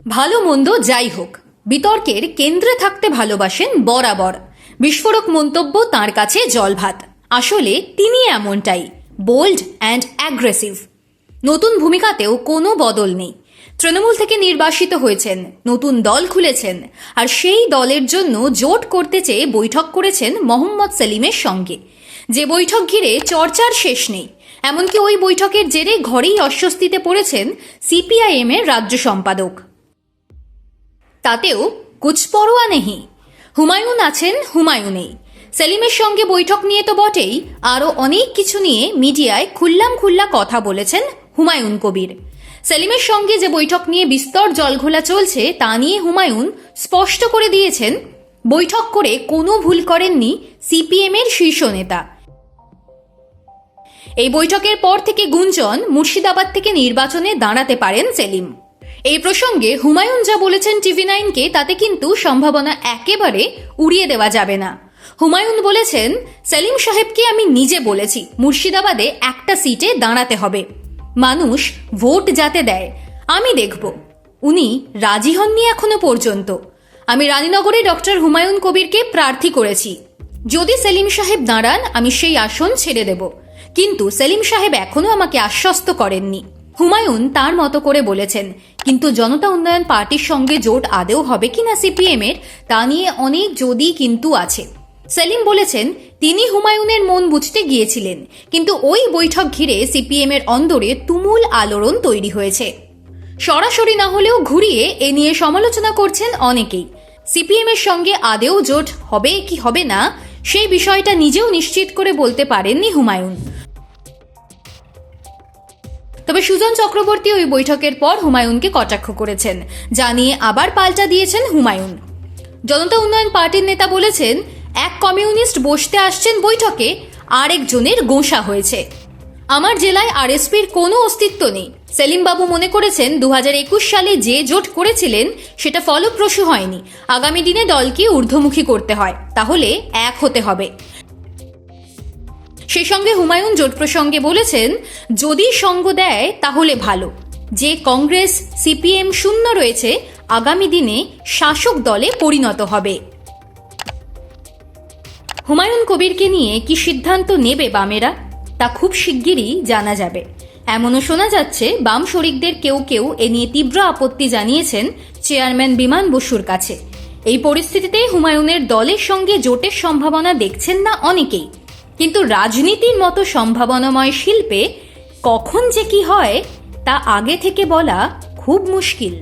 ভালো মন্দ যাই হোক, বিতর্কের কেন্দ্রে থাকতে ভালোবাসেন বরাবর। বিস্ফোরক মন্তব্য তাঁর কাছে জলভাত। আসলে তিনি এমনটাই, বোল্ড অ্যান্ড অ্যাগ্রেসিভ। নতুন ভূমিকাতেও কোনো বদল নেই। তৃণমূল থেকে নির্বাসিত হয়েছেন, নতুন দল খুলেছেন, আর সেই দলের জন্য জোট করতে চেয়ে বৈঠক করেছেন মোহাম্মদ সেলিমের সঙ্গে। যে বৈঠক ঘিরে চর্চার শেষ নেই। এমনকি ওই বৈঠকের জেরে ঘরেই অস্বস্তিতে পড়েছেন সিপিআইএম এর রাজ্য সম্পাদক। তাতেও কুছ পরোয়া নেই। হুমায়ুন আছেন, হুমায়ুনেই। সেলিমের সঙ্গে বৈঠক নিয়ে তো বটেই, আরও অনেক কিছু নিয়ে মিডিয়ায় খুল্লা কথা বলেছেন হুমায়ুন কবির। সেলিমের সঙ্গে যে বৈঠক নিয়ে বিস্তর জলঘোলা চলছে তা নিয়ে হুমায়ুন স্পষ্ট করে দিয়েছেন, বৈঠক করে কোনো ভুল করেননি সিপিএম এর শীর্ষ নেতা। এই বৈঠকের পর থেকে গুঞ্জন মুর্শিদাবাদ থেকে নির্বাচনে দাঁড়াতে পারেন সেলিম। এই প্রসঙ্গে হুমায়ুন যা বলেছেন টিভি9কে, তাতে কিন্তু সম্ভাবনা একেবারে উড়িয়ে দেওয়া যাবে না। হুমায়ুন বলেছেন, সেলিম সাহেবকে আমি নিজে বলেছি মুর্শিদাবাদে একটা সিটে দাঁড়াতে হবে, মানুষ ভোট যাতে দেয় আমি দেখব। উনি রাজি হননি এখনো পর্যন্ত। আমি রানীনগরে ডক্টর হুমায়ুন কবিরকে প্রার্থী করেছি। যদি সেলিম সাহেব দাঁড়ান আমি সেই আসন ছেড়ে দেব, কিন্তু সেলিম সাহেব এখনো আমাকে আশ্বস্ত করেননি। হুমায়ুন তার মতো করে বলেছেন, কিন্তু জনতা উন্নয়ন পার্টির সঙ্গে জোট আদেও হবে কিনা সিপিএম এর, তা নিয়ে অনেক যদি কিন্তু আছে। সেলিম বলেছেন, তিনি হুমায়ুনের মন বুঝতে গিয়েছিলেন, কিন্তু ওই বৈঠক ঘিরে সিপিএম এর অন্দরে তুমুল আলোড়ন তৈরি হয়েছে। সরাসরি না হলেও ঘুরিয়ে এ নিয়ে সমালোচনা করছেন অনেকেই। সিপিএম এর সঙ্গে আদেও জোট হবে কি হবে না সেই বিষয়টা নিজেও নিশ্চিত করে বলতে পারেননি হুমায়ুন। তবে সুজন চক্রবর্তী ওই বৈঠকের পর হুমায়ুনকে কটাক্ষ করেছেন, যা নিয়ে আবার পাল্টা দিয়েছেন হুমায়ুন। জনতা উন্নয়ন পার্টির নেতা বলেছেন, এক কমিউনিস্ট বসতে আসছেন বৈঠকে, আরেকজনের গোঁসা হয়েছে। আমার জেলায় আরএসপির কোনো অস্তিত্ব নেই। সেলিমবাবু মনে করেছেন 2021 সালে যে জোট করেছিলেন সেটা ফলপ্রসূ হয়নি। আগামী দিনে দলকে ঊর্ধ্বমুখী করতে হয়, তাহলে এক হতে হবে। সেই সঙ্গে হুমায়ুন জোট প্রসঙ্গে বলেছেন, যদি সঙ্গ দেয় তাহলে ভালো। যে কংগ্রেস সিপিএম শূন্য রয়েছে, আগামী দিনে শাসক দলে পরিণত হবে। হুমায়ুন কবিরকে নিয়ে কি সিদ্ধান্ত নেবে বামেরা, তা খুব শিগগিরই জানা যাবে। এমনও শোনা যাচ্ছে বাম শরিকদের কেউ কেউ এ নিয়ে তীব্র আপত্তি জানিয়েছেন চেয়ারম্যান বিমান বসুর কাছে। এই পরিস্থিতিতে হুমায়ুনের দলের সঙ্গে জোটের সম্ভাবনা দেখছেন না অনেকেই, কিন্তু রাজনীতির মতো সম্ভাবনাময় শিল্পে কখন যে কি হয় তা আগে থেকে বলা খুব মুশকিল।